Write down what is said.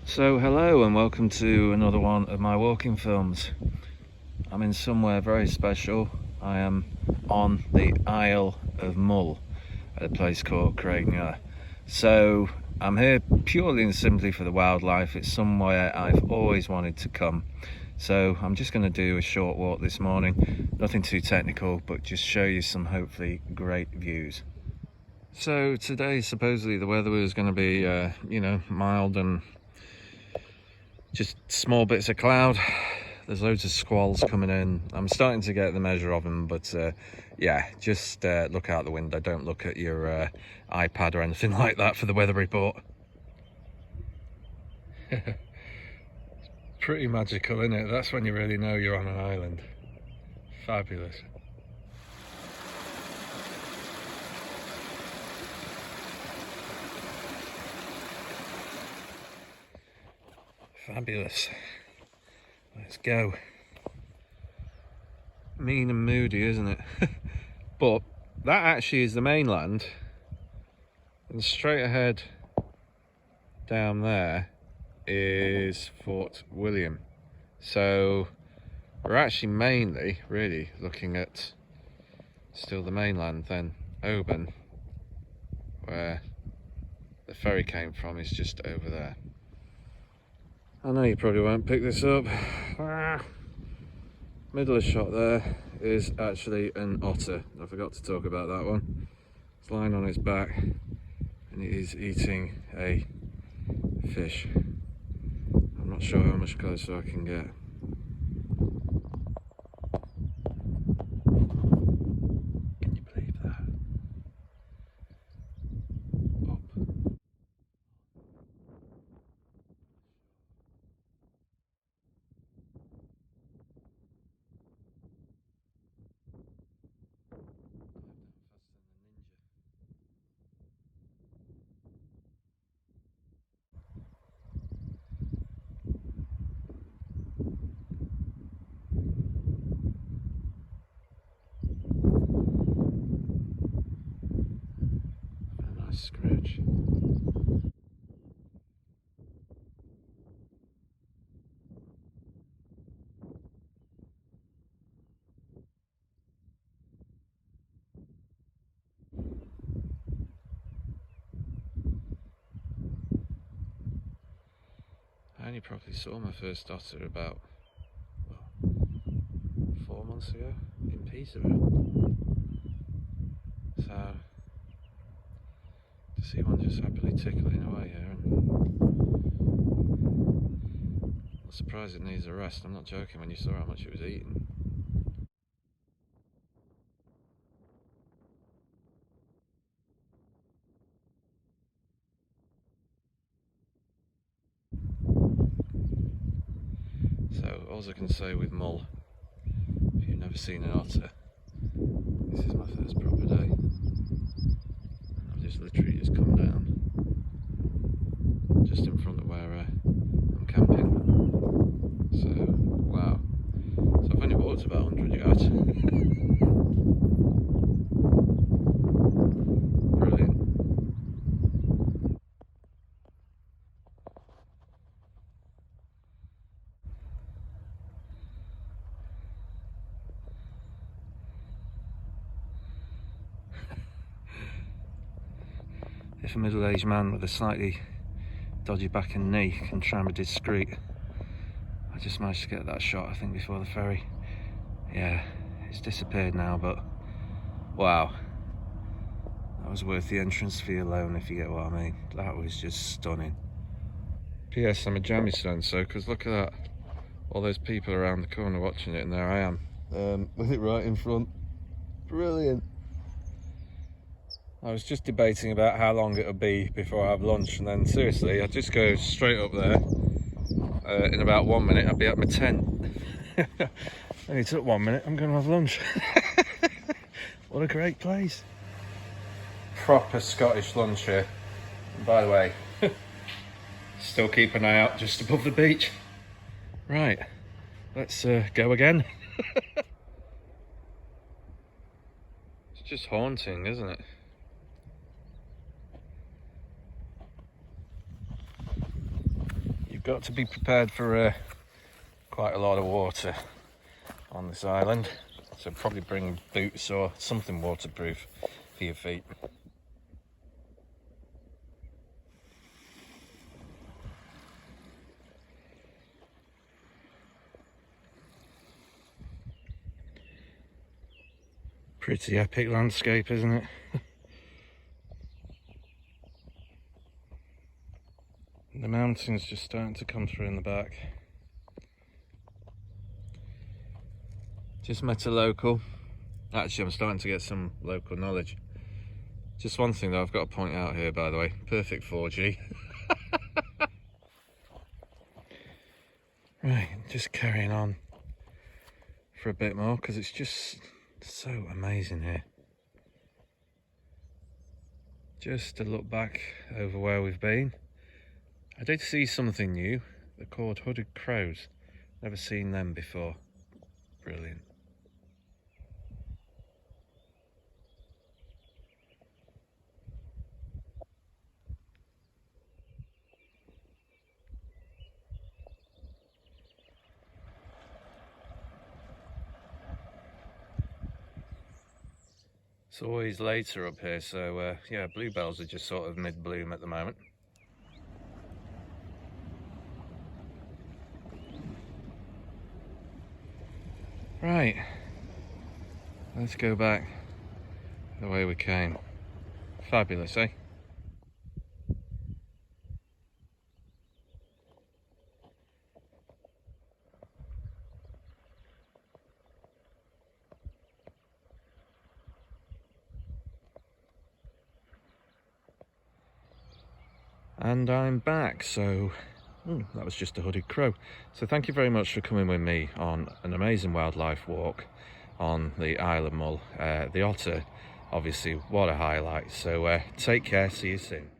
So hello and welcome to another one of my walking films. I'm in somewhere very special. I am on the Isle of Mull at a place called Craignure. So I'm here purely and simply for the wildlife. It's somewhere I've always wanted to come. So I'm just going to do a short walk this morning. Nothing too technical, but just show you some hopefully great views. So today supposedly the weather was going to be mild and just small bits of cloud. There's loads of squalls coming in. I'm starting to get the measure of them, but yeah, just look out the window. Don't look at your iPad or anything like that for the weather report. Pretty magical, isn't it? That's when you really know you're on an island. Fabulous. Fabulous. Let's go. Mean and moody, isn't it? But that actually is the mainland, and straight ahead down there is Fort William. So we're actually mainly really looking at still the mainland. Then Oban, where the ferry came from, is just over there. I know you probably won't pick this up. Middle of shot there is actually an otter. I forgot to talk about that one. It's lying on its back and it is eating a fish. I'm not sure how much closer I can get. Can you believe that? Up. A nice scratch. I only probably saw my first otter about 4 months ago in Peterborough. So to see one just happily tickling away here, and I'm surprised it needs a rest. I'm not joking when you saw how much it was eating. So all I can say with Mull, if you've never seen an otter, this is my first proper day. I've just literally just come down just in front of where I'm camping. So wow. So I've only walked about 100 yards. Brilliant. If a middle-aged man with a slightly dodgy back and knee can try and be discreet, I just managed to get that shot, I think, before the ferry. Yeah, it's disappeared now, but wow, that was worth the entrance fee alone, if you get what I mean. That was just stunning. P.S. I'm a jammy stone, so because look at that, all those people around the corner watching it, and there I am with it right in front. Brilliant. I was just debating about how long it would be before I have lunch, and then seriously, I'd just go straight up there. In about 1 minute, I'd be at my tent. Only took 1 minute, I'm going to have lunch. What a great place. Proper Scottish lunch here. And by the way, still keep an eye out just above the beach. Right, let's go again. It's just haunting, isn't it? got to be prepared for quite a lot of water on this island, so probably bring boots or something waterproof for your feet. Pretty epic landscape, isn't it? The mountains just starting to come through in the back. Just met a local. Actually, I'm starting to get some local knowledge. Just one thing though I've got to point out here, by the way, perfect 4G. Right, just carrying on for a bit more because it's just so amazing here. Just to look back over where we've been, I did see something new. They're called hooded crows. Never seen them before. Brilliant. It's always later up here, so yeah, bluebells are just sort of mid-bloom at the moment. Right, let's go back the way we came. Fabulous, eh? And I'm back, so that was just a hooded crow. So thank you very much for coming with me on an amazing wildlife walk on the Isle of Mull. The Otter, obviously, what a highlight. So take care, see you soon.